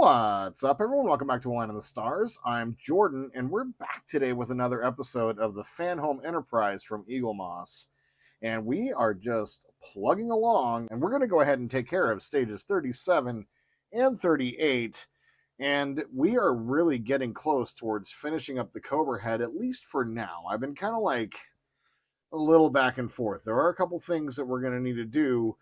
What's up, everyone? Welcome back to Wine in the Stars. I'm Jordan, and we're back today with another episode of the Fanhome Enterprise from Eagle Moss. And we are just plugging along, and we're going to go ahead and take care of stages 37 and 38. And we are really getting close towards finishing up the Cobra head, at least for now. I've been kind of like a little back and forth. There are a couple things that we're going to need to do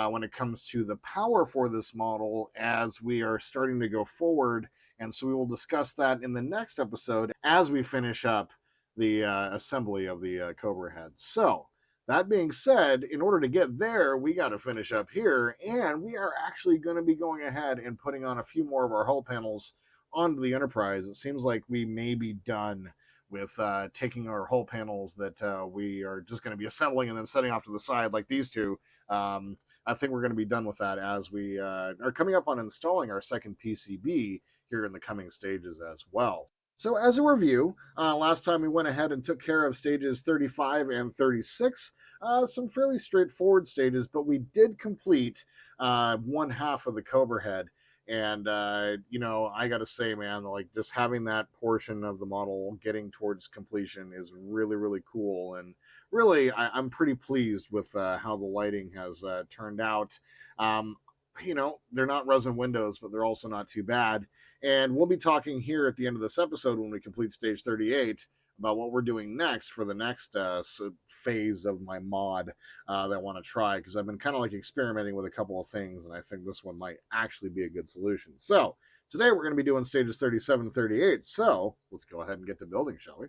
when it comes to the power for this model as we are starting to go forward. And so we will discuss that in the next episode as we finish up the assembly of the Cobra head. So, that being said, in order to get there, we got to finish up here. And we are actually going to be going ahead and putting on a few more of our hull panels onto the Enterprise. It seems like we may be done with taking our hull panels that we are just going to be assembling and then setting off to the side like these two. I think we're going to be done with that as we are coming up on installing our second PCB here in the coming stages as well. So as a review, last time we went ahead and took care of stages 35 and 36, some fairly straightforward stages, but we did complete one half of the Cobra head. And I gotta say, man, like just having that portion of the model getting towards completion is really, really cool. And really, I'm pretty pleased with how the lighting has turned out. They're not resin windows, but they're also not too bad. And we'll be talking here at the end of this episode when we complete stage 38 about what we're doing next for the next phase of my mod that I want to try, because I've been kind of like experimenting with a couple of things, and I think this one might actually be a good solution. So today we're going to be doing stages 37 and 38. So let's go ahead and get to building, shall we?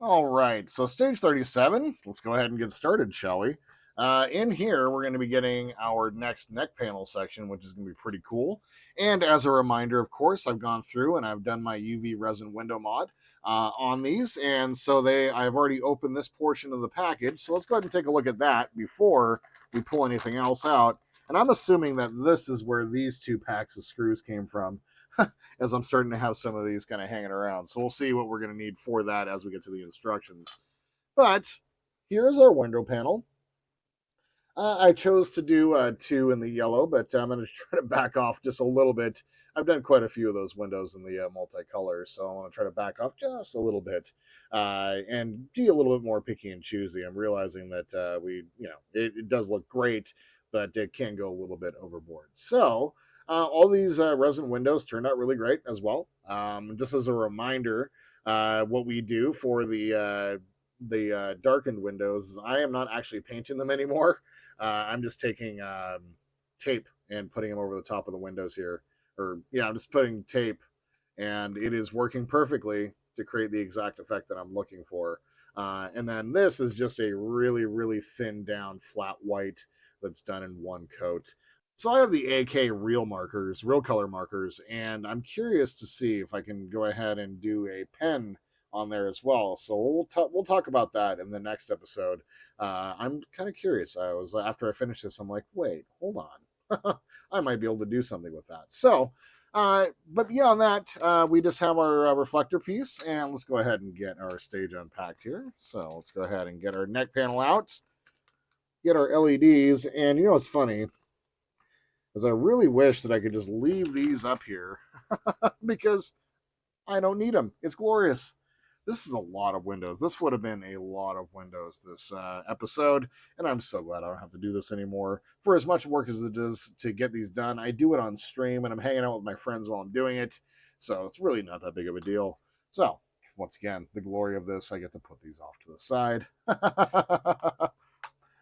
All right, so stage 37, let's go ahead and get started, shall we? In here, we're going to be getting our next neck panel section, which is going to be pretty cool. And as a reminder, of course, I've gone through and I've done my UV resin window mod on these. And so I've already opened this portion of the package. So let's go ahead and take a look at that before we pull anything else out. And I'm assuming that this is where these two packs of screws came from, as I'm starting to have some of these kind of hanging around. So we'll see what we're going to need for that as we get to the instructions. But here's our window panel. I chose to do two in the yellow, but I'm going to try to back off just a little bit. I've done quite a few of those windows in the multicolor, so I want to try to back off just a little bit and be a little bit more picky and choosy. I'm realizing that it does look great, but it can go a little bit overboard. So all these resin windows turned out really great as well. Just as a reminder, what we do for the darkened windows, I am not actually painting them anymore. I'm just taking tape and putting them over the top of the windows here. I'm just putting tape, and it is working perfectly to create the exact effect that I'm looking for. And then this is just a really, really thin down flat white that's done in one coat. So I have the AK real color markers, and I'm curious to see if I can go ahead and do a pen on there as well. So we'll talk about that in the next episode. I'm kind of curious. I was after I finished this, I'm like, wait, hold on, I might be able to do something with that. So, but beyond that, we just have our reflector piece, and let's go ahead and get our stage unpacked here. So let's go ahead and get our neck panel out, get our LEDs, and you know what's funny is I really wish that I could just leave these up here because I don't need them. It's glorious. This is a lot of windows. This would have been a lot of windows this episode, and I'm so glad I don't have to do this anymore. For as much work as it is to get these done, I do it on stream, and I'm hanging out with my friends while I'm doing it, so it's really not that big of a deal. So, once again, the glory of this, I get to put these off to the side.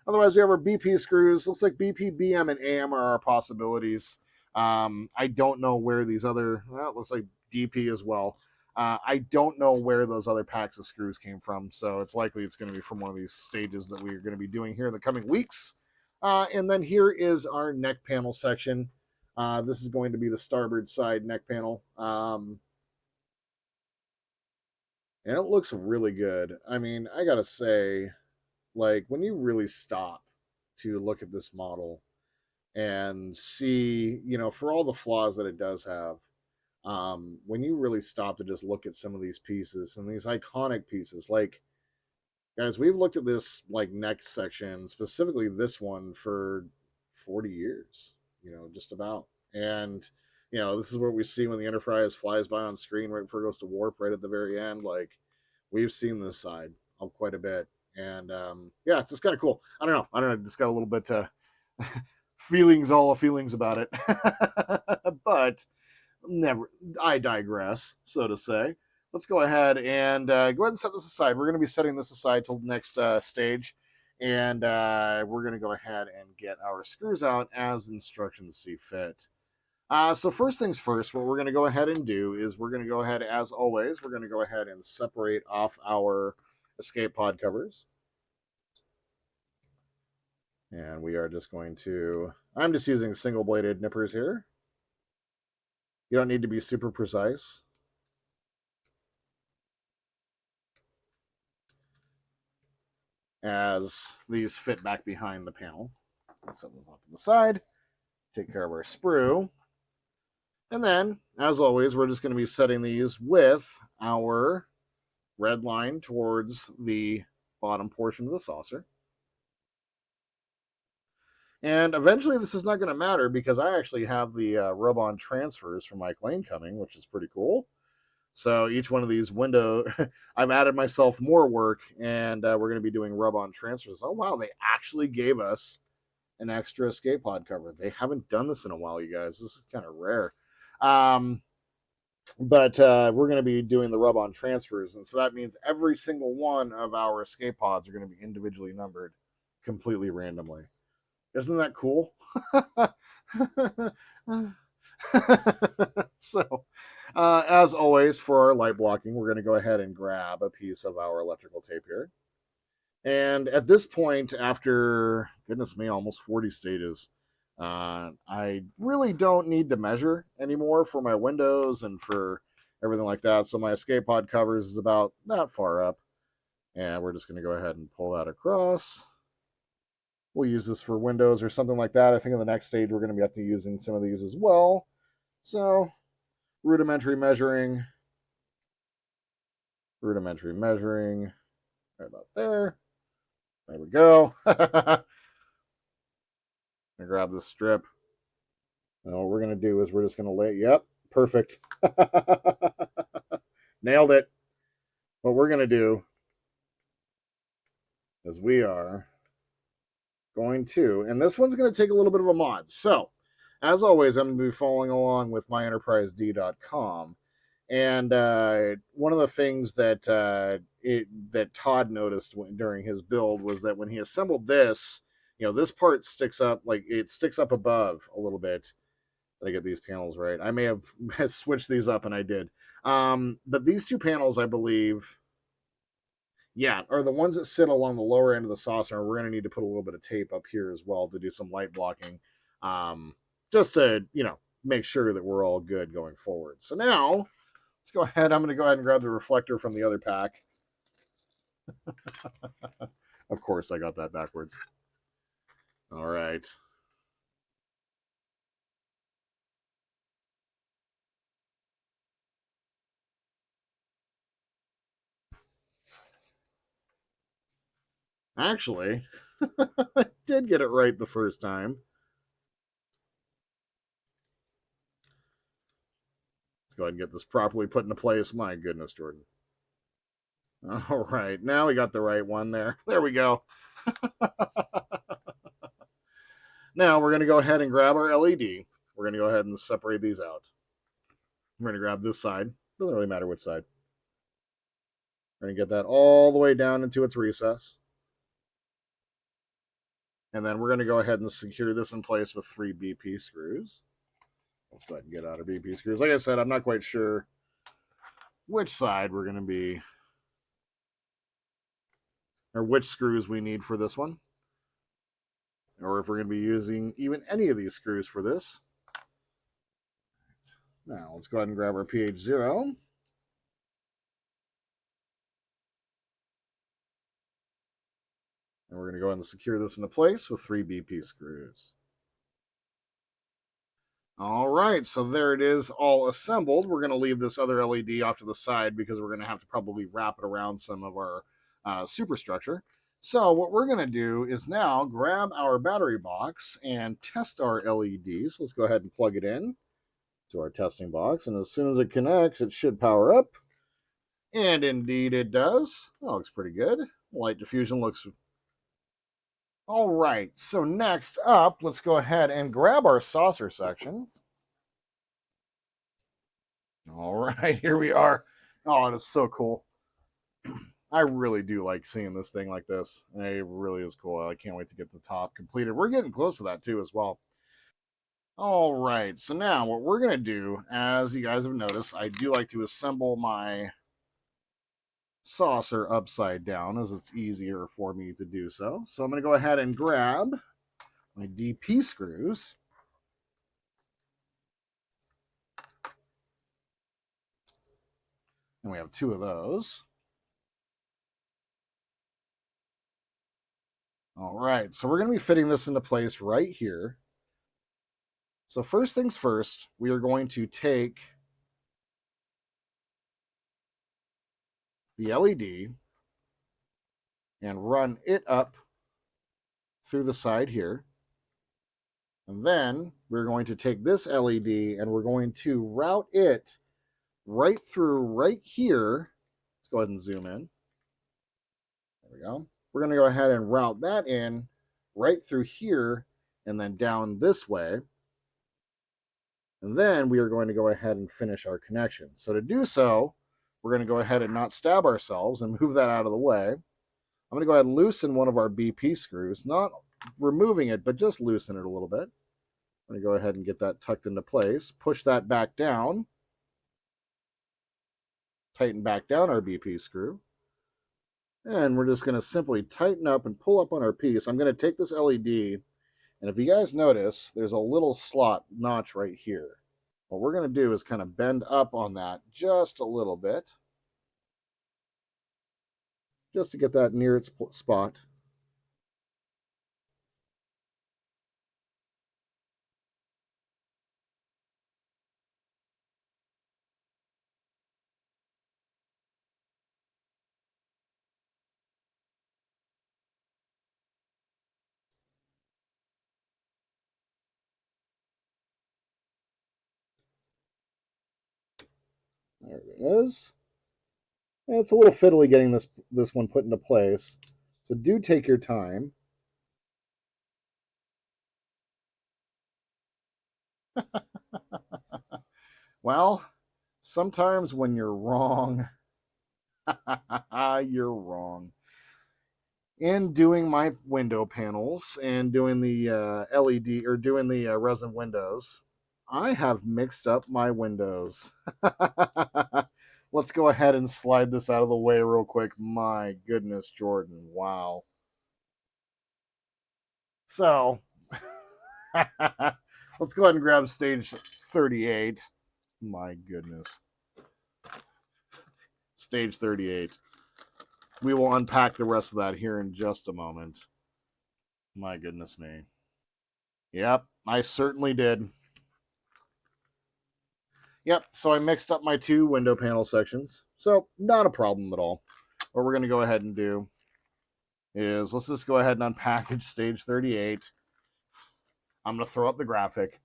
Otherwise, we have our BP screws. Looks like BP, BM, and AM are our possibilities. I don't know where these other, well, it looks like DP as well. I don't know where those other packs of screws came from, so it's likely it's going to be from one of these stages that we're going to be doing here in the coming weeks. And then here is our neck panel section. This is going to be the starboard side neck panel. And it looks really good. I mean, I got to say, like, when you really stop to look at this model and see, for all the flaws that it does have, when you really stop to just look at some of these pieces and these iconic pieces, like Guys, we've looked at this like neck section, specifically this one, for 40 years, just about. And, this is what we see when the Enterprise flies by on screen right before it goes to warp right at the very end. Like, we've seen this side quite a bit. And yeah, it's just kind of cool. I don't know. Just got a little bit feelings about it. But never, I digress, so to say. Let's go ahead and set this aside. We're going to be setting this aside till the next stage, and we're going to go ahead and get our screws out as instructions see fit. So first things first, what we're going to go ahead and do is we're going to go ahead, as always, we're going to go ahead and separate off our escape pod covers. And we are just going to, I'm just using single bladed nippers here. You don't need to be super precise. As these fit back behind the panel. Let's set those off to the side. Take care of our sprue. And then, as always, we're just going to be setting these with our red line towards the bottom portion of the saucer. And eventually this is not going to matter because I actually have the rub-on transfers from Mike Lane coming, which is pretty cool. So each one of these window, I've added myself more work, and we're going to be doing rub-on transfers. Oh, wow, they actually gave us an extra escape pod cover. They haven't done this in a while, you guys. This is kind of rare. But we're going to be doing the rub-on transfers, and so that means every single one of our escape pods are going to be individually numbered completely randomly. Isn't that cool? So, as always, for our light blocking, we're going to go ahead and grab a piece of our electrical tape here. And at this point, after, goodness me, almost 40 stages, I really don't need to measure anymore for my windows and for everything like that. So my escape pod covers is about that far up. And we're just going to go ahead and pull that across. We'll use this for windows or something like that. I think in the next stage, we're going to be up to using some of these as well. So rudimentary measuring. Right about there. There we go. I grab this strip. And what we're going to do is we're just going to lay, yep, perfect. Nailed it. What we're going to do is we are going to, and this one's going to take a little bit of a mod. So, as always, I'm going to be following along with myenterprised.com. And one of the things that that Todd noticed during his build was that when he assembled this, this part sticks up, like it sticks up above a little bit. Did I get these panels right? I may have switched these up, and I did. But these two panels, I believe, yeah, are the ones that sit along the lower end of the saucer. We're going to need to put a little bit of tape up here as well to do some light blocking, just to, make sure that we're all good going forward. So now, let's go ahead. I'm going to go ahead and grab the reflector from the other pack. Of course, I got that backwards. All right. Actually, I did get it right the first time. Let's go ahead and get this properly put into place. My goodness, Jordan. All right, now we got the right one there. There we go. Now we're going to go ahead and grab our LED. We're going to go ahead and separate these out. We're going to grab this side. Doesn't really matter which side. We're going to get that all the way down into its recess. And then we're going to go ahead and secure this in place with 3 BP screws. Let's go ahead and get out our BP screws. Like I said, I'm not quite sure which side we're going to be, or which screws we need for this one, or if we're going to be using even any of these screws for this. Now, let's go ahead and grab our PH0. And we're going to go ahead and secure this into place with 3 BP screws. All right, so there it is, all assembled. We're going to leave this other LED off to the side because we're going to have to probably wrap it around some of our superstructure. So what we're going to do is now grab our battery box and test our LEDs. Let's go ahead and plug it in to our testing box. And as soon as it connects, it should power up. And indeed it does. That looks pretty good. Light diffusion looks... All right, so next up, let's go ahead and grab our saucer section. All right, here we are. Oh, it is so cool. I really do like seeing this thing like this. It really is cool. I can't wait to get the top completed. We're getting close to that too as well. All right, so now what we're going to do, as you guys have noticed, I do like to assemble my saucer upside down as it's easier for me to do so. So I'm going to go ahead and grab my DP screws. And we have 2 of those. All right, so we're going to be fitting this into place right here. So first things first, we are going to take the LED and run it up through the side here. And then we're going to take this LED and we're going to route it right through right here. Let's go ahead and zoom in. There we go. We're going to go ahead and route that in right through here and then down this way. And then we are going to go ahead and finish our connection. So to do so, we're going to go ahead and not stab ourselves and move that out of the way. I'm going to go ahead and loosen one of our BP screws, not removing it, but just loosen it a little bit. I'm going to go ahead and get that tucked into place, push that back down, tighten back down our BP screw. And we're just going to simply tighten up and pull up on our piece. I'm going to take this LED, and if you guys notice, there's a little slot notch right here. What we're going to do is kind of bend up on that just a little bit, just to get that near its spot. There it is. And it's a little fiddly getting this one put into place, so do take your time. Well, sometimes when you're wrong, you're wrong. In doing my window panels and doing the LED or doing the resin windows, I have mixed up my windows. Let's go ahead and slide this out of the way real quick. My goodness, Jordan. Wow. So, let's go ahead and grab stage 38. My goodness. Stage 38. We will unpack the rest of that here in just a moment. My goodness me. Yep, I certainly did. Yep, so I mixed up my 2 window panel sections. So, not a problem at all. What we're going to go ahead and do is let's just go ahead and unpackage stage 38. I'm going to throw up the graphic.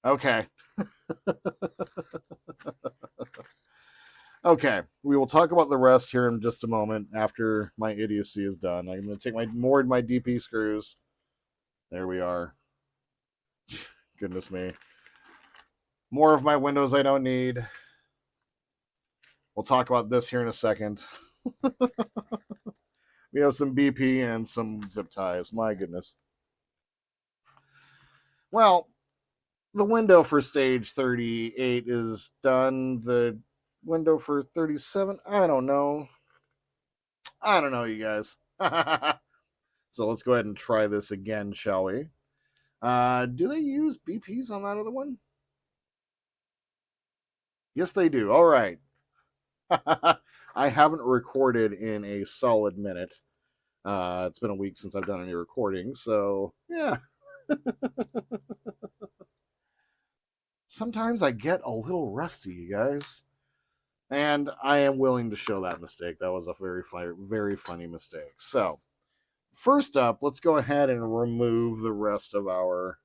Okay. Okay, we will talk about the rest here in just a moment after my idiocy is done. I'm going to take my DP screws. There we are. Goodness me. More of my windows I don't need. We'll talk about this here in a second. We have some BP and some zip ties. My goodness. Well, the window for stage 38 is done. The window for 37, I don't know. You guys. So let's go ahead and try this again, shall we? Do they use BPs on that other one? Yes, they do. All right. I haven't recorded in a solid minute. It's been a week since I've done any recording, so yeah. sometimes I get a little rusty, you guys. And I am willing to show that mistake. That was a very funny mistake. So, first up, let's go ahead and remove the rest of our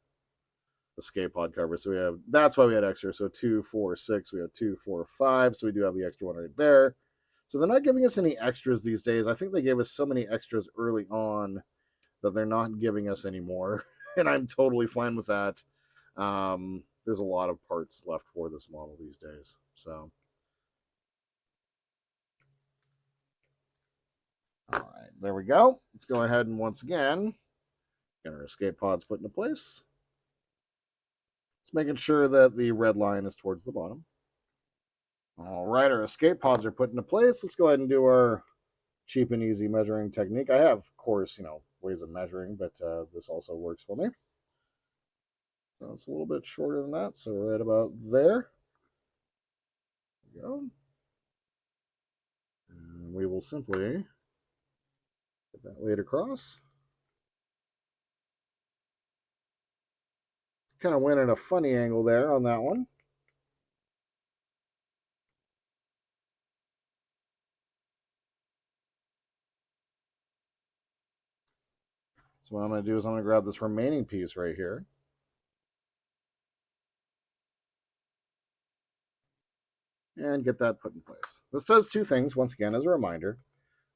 escape pod cover. So we have, that's why we had extra. So 2, 4, 6, we have 2, 4, 5. So we do have the extra one right there. So they're not giving us any extras these days. I think they gave us so many extras early on that they're not giving us anymore. And I'm totally fine with that. There's a lot of parts left for this model these days. So, all right, there we go. Let's go ahead and once again get our escape pods put into place. Just making sure that the red line is towards the bottom. All right, our escape pods are put into place. Let's go ahead and do our cheap and easy measuring technique. I have, of course, ways of measuring, but this also works for me. So it's a little bit shorter than that, so right about there. There we go. And we will simply get that laid across. Kind of went at a funny angle there on that one. So what I'm going to do is I'm going to grab this remaining piece right here. And get that put in place. This does two things, once again, as a reminder.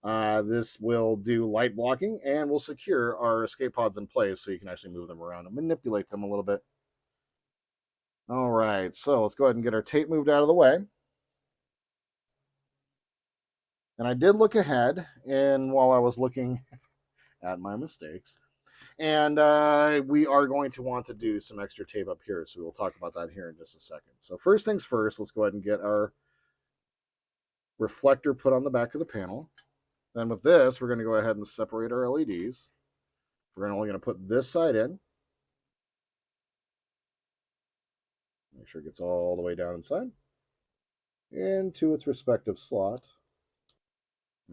This will do light blocking and will secure our escape pods in place so you can actually move them around and manipulate them a little bit. All right, so let's go ahead and get our tape moved out of the way. And I did look ahead, and while I was looking at my mistakes, and we are going to want to do some extra tape up here, so we'll talk about that here in just a second. So first things first, let's go ahead and get our reflector put on the back of the panel. Then with this, we're going to go ahead and separate our LEDs. We're only going to put this side in. Make sure it gets all the way down inside. Into its respective slot.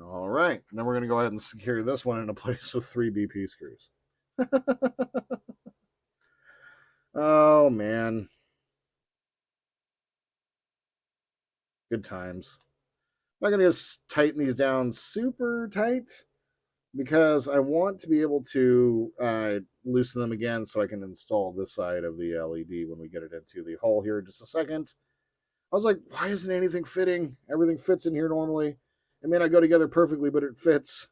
All right. And then we're going to go ahead and secure this one into place with 3 BP screws. Oh, man. Good times. I'm not going to just tighten these down super tight because I want to be able to loosen them again so I can install this side of the LED when we get it into the hull here in just a second. I was like, why isn't anything fitting? Everything fits in here normally. It may not go together perfectly, but it fits.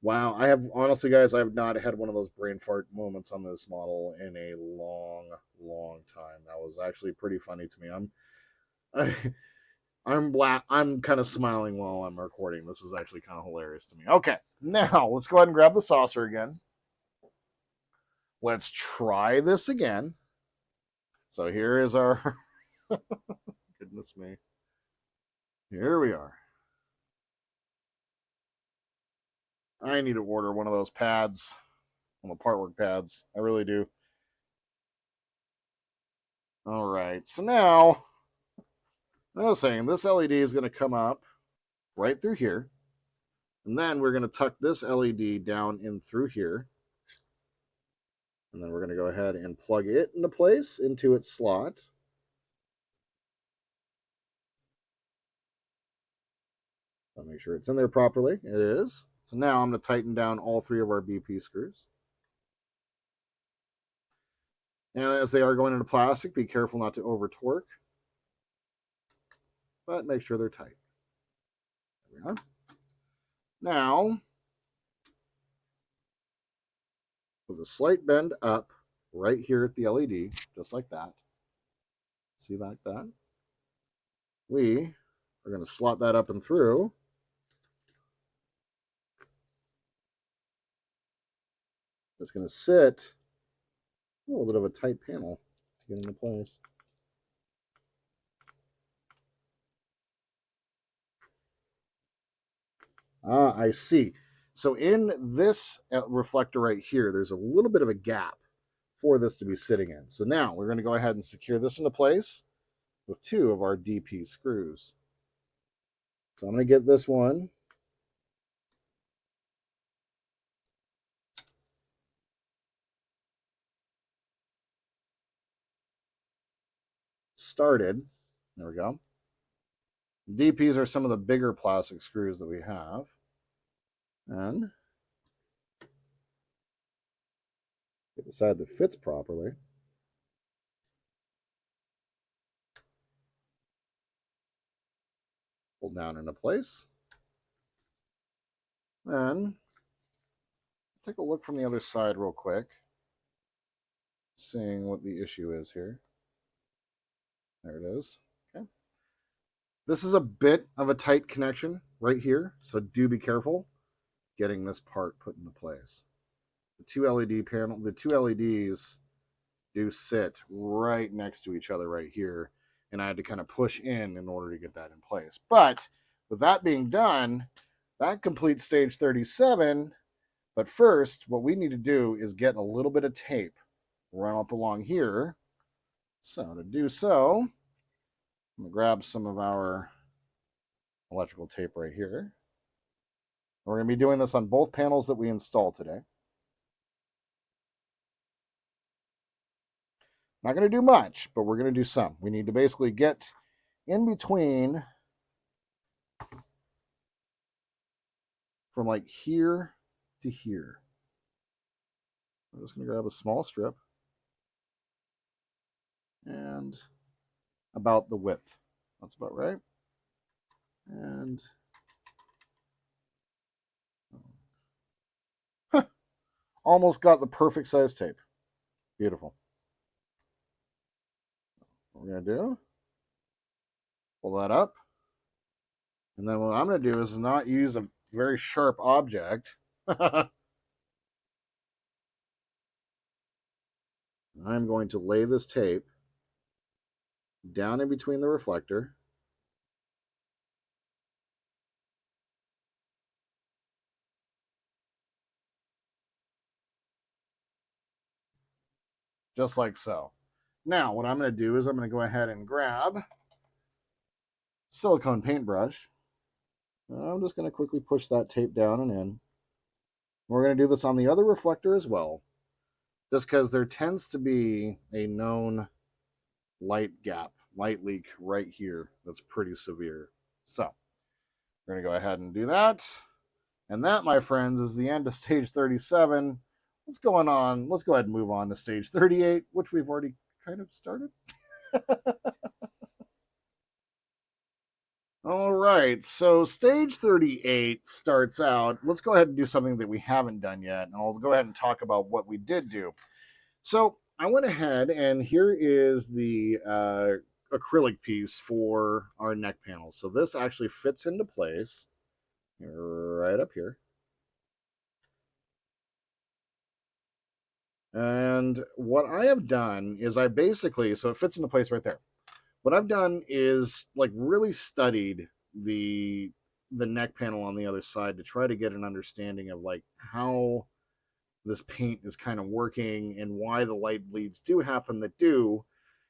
Wow, I have, honestly, guys, I have not had one of those brain fart moments on this model in a long time. That was actually pretty funny to me. I'm kind of smiling while I'm recording. This is actually kind of hilarious to me. Okay, now let's go ahead and grab the saucer again. Let's try this again. So here is our goodness me. Here we are. I need to order one of those pads, on the Partwork pads. I really do. All right, so now I was saying this LED is going to come up right through here. And then we're going to tuck this LED down in through here. And then we're going to go ahead and plug it into place into its slot. I'll make sure it's in there properly. It is. So now I'm going to tighten down all 3 of our BP screws. And as they are going into plastic, be careful not to over torque. But make sure they're tight. There we are. Now, with a slight bend up right here at the LED, just like that. See like that? We are going to slot that up and through. It's going to sit a little bit of a tight panel to get into place. Ah, I see. So in this reflector right here, there's a little bit of a gap for this to be sitting in. So now we're going to go ahead and secure this into place with 2 of our DP screws. So I'm going to get this one. started. There we go. DPs are some of the bigger plastic screws that we have. And get the side that fits properly. Pull down into place. Then take a look from the other side real quick, seeing what the issue is here. There it is. Okay. This is a bit of a tight connection right here, so do be careful getting this part put into place. The two LEDs do sit right next to each other right here, and I had to kind of push in order to get that in place. But with that being done, that completes stage 37. But first, what we need to do is get a little bit of tape run up along here. So to do so, I'm going to grab some of our electrical tape right here. We're going to be doing this on both panels that we install today. Not going to do much, but we're going to do some. We need to basically get in between from like here to here. I'm just going to grab a small strip and about the width. That's about right. And almost got the perfect size tape. Beautiful. What we're going to do, pull that up. And then what I'm going to do is not use a very sharp object. I'm going to lay this tape down in between the reflector. Just like so. Now, what I'm going to do is I'm going to go ahead and grab silicone paintbrush. I'm just going to quickly push that tape down and in. We're going to do this on the other reflector as well, just because there tends to be a known light leak right here that's pretty severe. So we're going to go ahead and do that. And that, my friends, is the end of stage 37. Let's go ahead and move on to stage 38, which we've already kind of started. All right, so stage 38 starts out. Let's go ahead and do something that we haven't done yet, and I'll go ahead and talk about what we did do. So I went ahead, and here is the acrylic piece for our neck panel. So this actually fits into place right up here. And what I have done is so it fits into place right there. What I've done is like really studied the neck panel on the other side to try to get an understanding of like how this paint is kind of working and why the light bleeds do happen that do.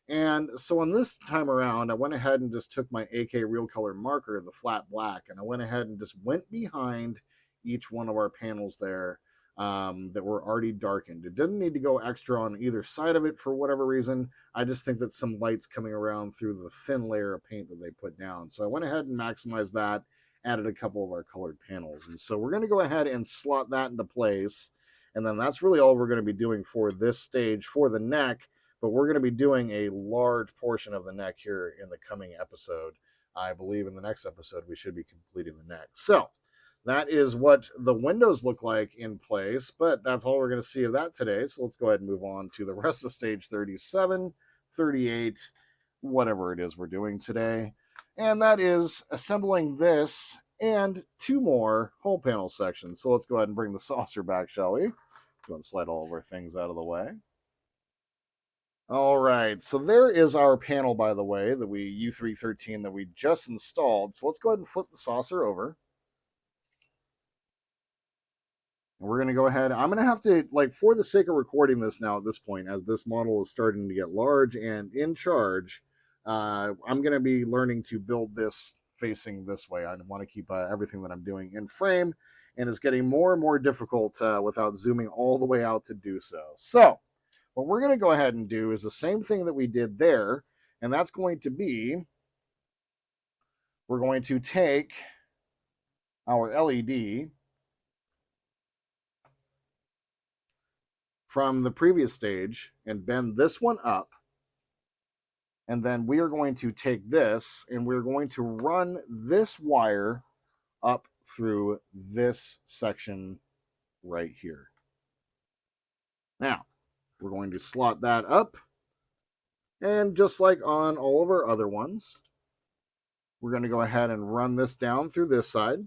And so on this time around, I went ahead and just took my AK Real Color marker, the flat black, and I went ahead and just went behind each one of our panels there that were already darkened. It didn't need to go extra on either side of it for whatever reason. I just think that some light's coming around through the thin layer of paint that they put down. So I went ahead and maximized that, added a couple of our colored panels. And so we're going to go ahead and slot that into place. And then that's really all we're going to be doing for this stage for the neck. But we're going to be doing a large portion of the neck here in the coming episode. I believe in the next episode, we should be completing the neck. So that is what the windows look like in place, but that's all we're going to see of that today. So let's go ahead and move on to the rest of stage 37, 38, whatever it is we're doing today. And that is assembling this and two more whole panel sections. So let's go ahead and bring the saucer back, shall we? Go and slide all of our things out of the way. All right, so there is our panel, by the way, that U313 that we just installed. So let's go ahead and flip the saucer over. And we're going to go ahead. I'm going to have to, like, for the sake of recording this now at this point, as this model is starting to get large and in charge, I'm going to be learning to build this facing this way. I want to keep everything that I'm doing in frame, and it's getting more and more difficult without zooming all the way out to do so. So what we're going to go ahead and do is the same thing that we did there, And that's going to be, we're going to take our LED from the previous stage and bend this one up. And then we are going to take this and we're going to run this wire up through this section right here. Now, we're going to slot that up. And just like on all of our other ones, we're going to go ahead and run this down through this side.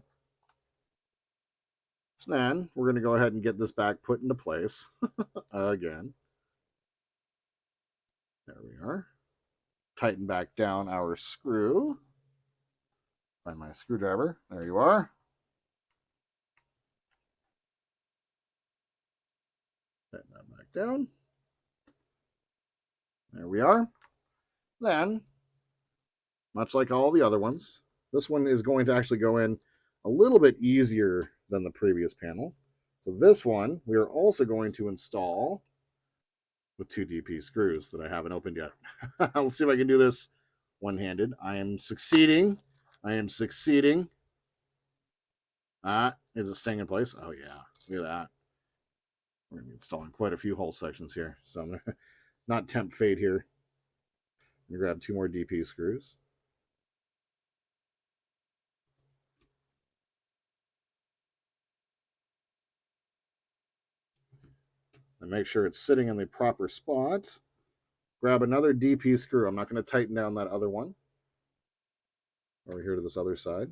Then we're going to go ahead and get this back put into place again. There we are. Tighten back down our screw. Find my screwdriver. There you are. Tighten that back down. There we are. Then, much like all the other ones, this one is going to actually go in a little bit easier than the previous panel. So this one, we are also going to install with 2 DP screws that I haven't opened yet. Let's see if I can do this one-handed. I am succeeding. I am succeeding. Is it staying in place? Oh, yeah. Look at that. We're going to be installing quite a few hole sections here. So I'm going to not tempt fate here. I'm going to grab 2 more DP screws. And make sure it's sitting in the proper spot. Grab another DP screw. I'm not going to tighten down that other one. Over here to this other side.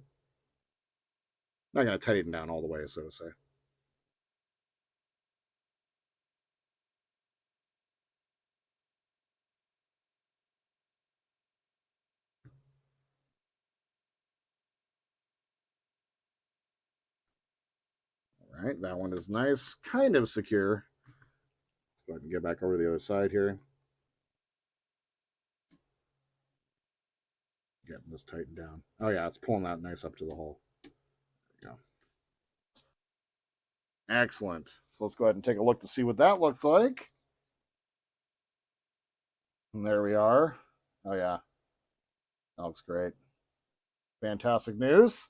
Not going to tighten down all the way, so to say. All right, that one is nice, kind of secure. Let's go ahead and get back over to the other side here. Getting this tightened down. Oh yeah, it's pulling that nice up to the hole. There we go. Excellent. So let's go ahead and take a look to see what that looks like. And there we are. Oh yeah, that looks great. Fantastic news.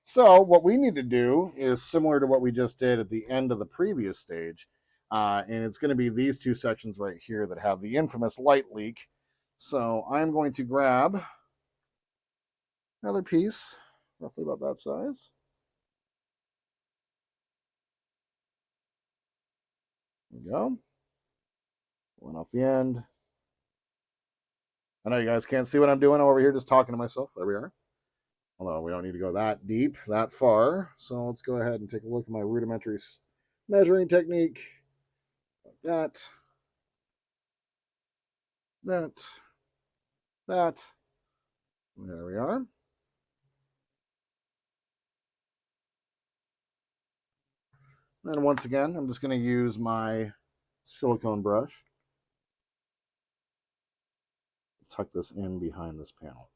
So what we need to do is similar to what we just did at the end of the previous stage. And it's going to be these 2 sections right here that have the infamous light leak. So I'm going to grab another piece, roughly about that size. There we go. Pulling off the end. I know you guys can't see what I'm doing. I'm over here just talking to myself. There we are. Although we don't need to go that deep, that far. So let's go ahead and take a look at my rudimentary measuring technique. That. There we are. And once again, I'm just going to use my silicone brush. Tuck this in behind this panel.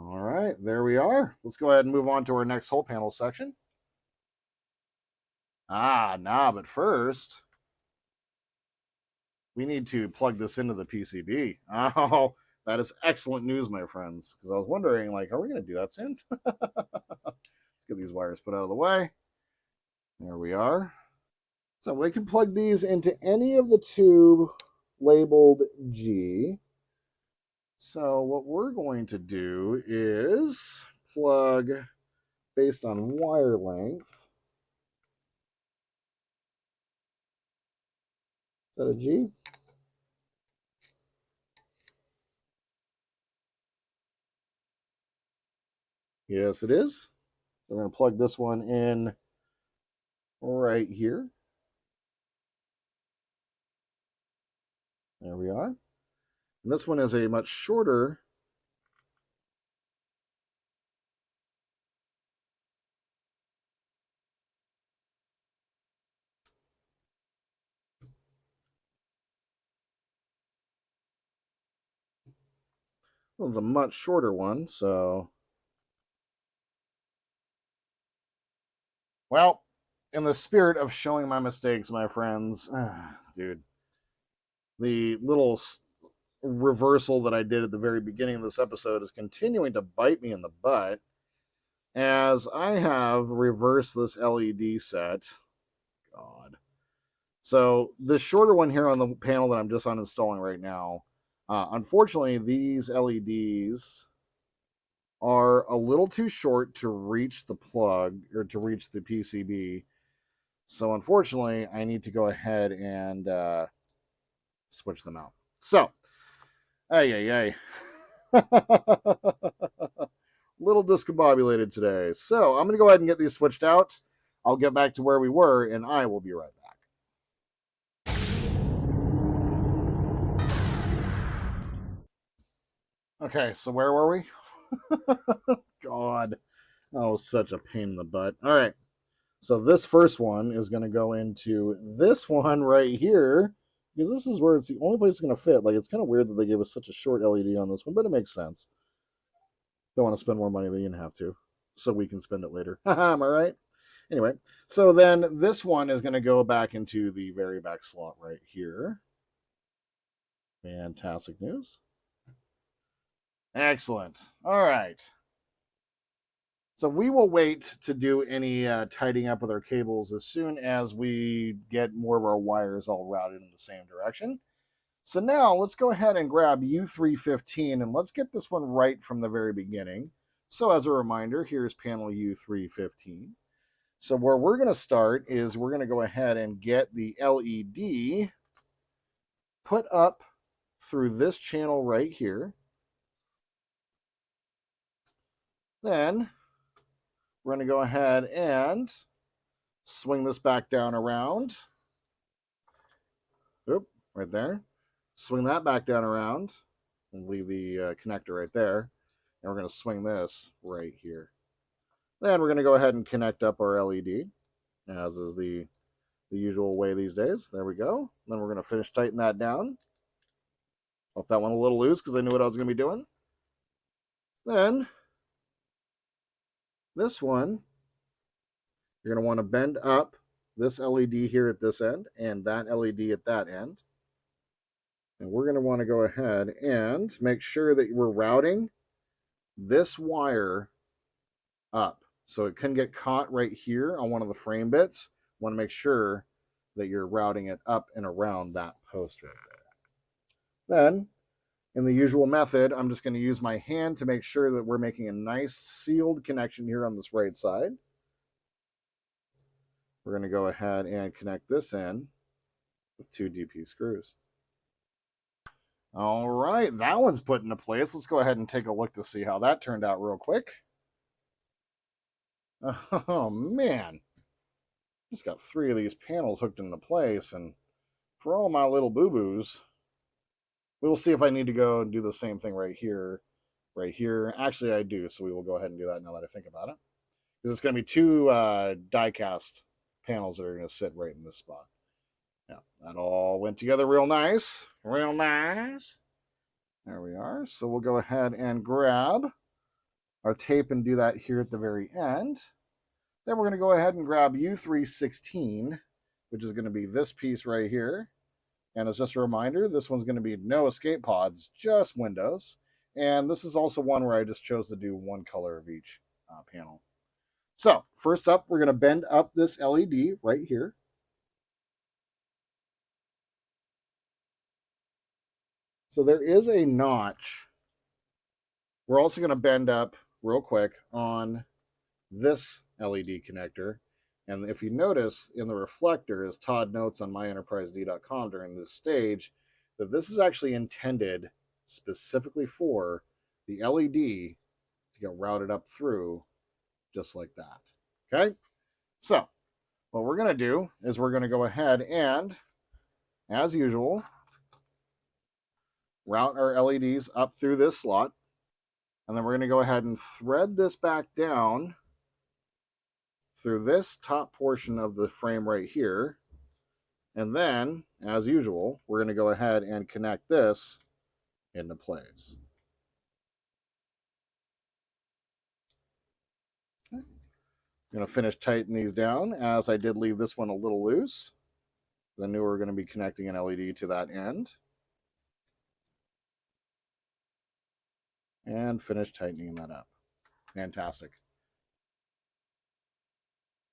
All right, there we are. Let's go ahead and move on to our next hole panel section. But first, we need to plug this into the PCB. Oh, that is excellent news, my friends, because I was wondering, like, are we going to do that soon? Let's get these wires put out of the way. There we are. So we can plug these into any of the tube labeled G. So what we're going to do is plug based on wire length. Is that a G? Yes, it is. So we're going to plug this one in right here. There we are. And this one is a much shorter one's a much shorter one, so well, in the spirit of showing my mistakes, my friends, dude, the little reversal that I did at the very beginning of this episode is continuing to bite me in the butt as I have reversed this LED set. God. So the shorter one here on the panel that I'm just uninstalling right now, unfortunately, these LEDs are a little too short to reach the plug or to reach the PCB. So unfortunately, I need to go ahead and switch them out. So, ay. Little discombobulated today. So I'm going to go ahead and get these switched out. I'll get back to where we were, and I will be right back. Okay, so where were we? God, that was such a pain in the butt. All right, so this first one is going to go into this one right here, because this is where it's the only place it's going to fit. Like, it's kind of weird that they gave us such a short LED on this one, but it makes sense. Don't want to spend more money than you have to, so we can spend it later. Am I right? Anyway, so then this one is going to go back into the very back slot right here. Fantastic news. Excellent. All right. So we will wait to do any tidying up with our cables as soon as we get more of our wires all routed in the same direction. So now let's go ahead and grab U315 and let's get this one right from the very beginning. So as a reminder, here's panel U315. So where we're going to start is we're going to go ahead and get the LED put up through this channel right here. Then we're going to go ahead and swing this back down around. Oop, right there. Swing that back down around and leave the connector right there. And we're going to swing this right here. Then we're going to go ahead and connect up our LED, as is the usual way these days. There we go. Then we're going to finish tighten that down. Left that one a little loose because I knew what I was going to be doing. Then this one, you're going to want to bend up this LED here at this end and that LED at that end. And we're going to want to go ahead and make sure that we're routing this wire up. So it can get caught right here on one of the frame bits. Want to make sure that you're routing it up and around that post right there. Then, in the usual method, I'm just going to use my hand to make sure that we're making a nice sealed connection here on this right side. We're going to go ahead and connect this in with 2 DP screws. All right, that one's put into place. Let's go ahead and take a look to see how that turned out real quick. Oh, man. Just got 3 of these panels hooked into place, and for all my little boo-boos, we will see if I need to go and do the same thing right here. Right here. Actually, I do, so we will go ahead and do that now that I think about it. Because it's going to be 2 die-cast panels that are going to sit right in this spot. Yeah, that all went together real nice. Real nice. There we are. So we'll go ahead and grab our tape and do that here at the very end. Then we're going to go ahead and grab U316, which is going to be this piece right here. And as just a reminder, this one's going to be no escape pods, just windows. And this is also one where I just chose to do one color of each panel. So first up, we're going to bend up this LED right here. So there is a notch. We're also going to bend up real quick on this LED connector. And if you notice in the reflector, as Todd notes on myenterprisedcom during this stage, that this is actually intended specifically for the LED to get routed up through just like that. Okay? So what we're going to do is we're going to go ahead and, as usual, route our LEDs up through this slot. And then we're going to go ahead and thread this back down through this top portion of the frame right here. And then, as usual, we're going to go ahead and connect this into place. Okay. I'm going to finish tightening these down, as I did leave this one a little loose. I knew we were going to be connecting an LED to that end. And finish tightening that up. Fantastic.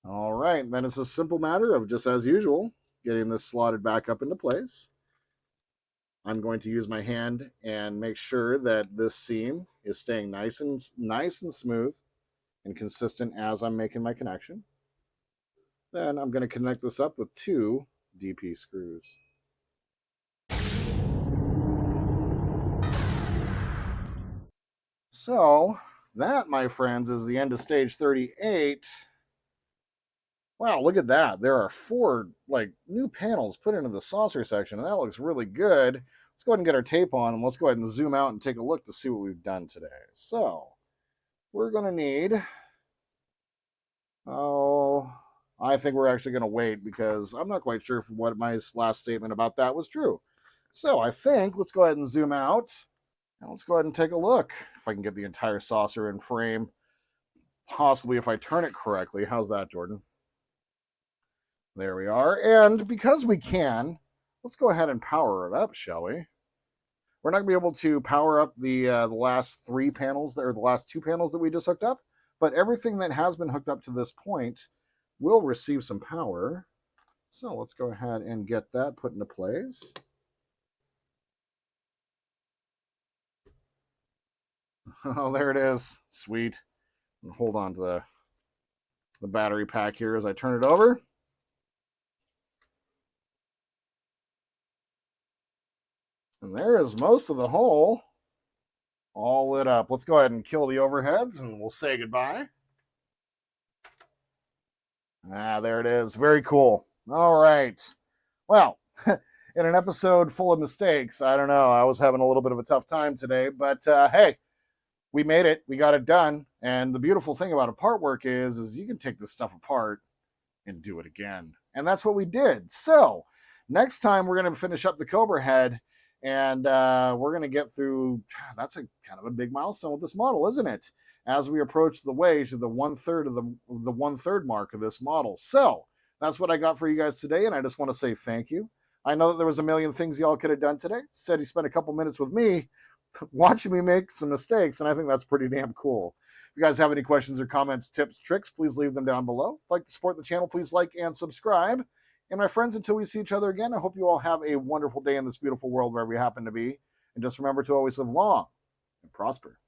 All right, then it's a simple matter of, just as usual, getting this slotted back up into place. I'm going to use my hand and make sure that this seam is staying nice and smooth and consistent as I'm making my connection. Then I'm going to connect this up with 2 DP screws. So that, my friends, is the end of stage 38. Wow, look at that. There are 4 new panels put into the saucer section, and that looks really good. Let's go ahead and get our tape on, and let's go ahead and zoom out and take a look to see what we've done today. So we're going to need, I think we're actually going to wait, because I'm not quite sure if what my last statement about that was true. So I think let's go ahead and zoom out, and let's go ahead and take a look. If I can get the entire saucer in frame, possibly if I turn it correctly. How's that, Jordan? There we are. And because we can, let's go ahead and power it up, shall we? We're not going to be able to power up the last 3 panels, or the last 2 panels that we just hooked up, but everything that has been hooked up to this point will receive some power. So let's go ahead and get that put into place. Oh, there it is. Sweet. And hold on to the battery pack here as I turn it over. And there is most of the hole all lit up. Let's go ahead and kill the overheads, and we'll say goodbye. There it is. Very cool. All right. Well, in an episode full of mistakes, I don't know. I was having a little bit of a tough time today, but hey, we made it. We got it done. And the beautiful thing about a part work is you can take this stuff apart and do it again. And that's what we did. So next time we're going to finish up the Cobra head, and we're going to get through, that's a kind of a big milestone with this model, isn't it? As we approach the way to the 1/3 of the 1/3 mark of this model. So that's what I got for you guys today. And I just want to say thank you. I know that there was a million things y'all could have done today. Instead, you spent a couple minutes with me watching me make some mistakes, and I think that's pretty damn cool. If you guys have any questions or comments, tips, tricks, please leave them down below. If you'd like to support the channel, please like and subscribe. And my friends, until we see each other again, I hope you all have a wonderful day in this beautiful world wherever you happen to be. And just remember to always live long and prosper.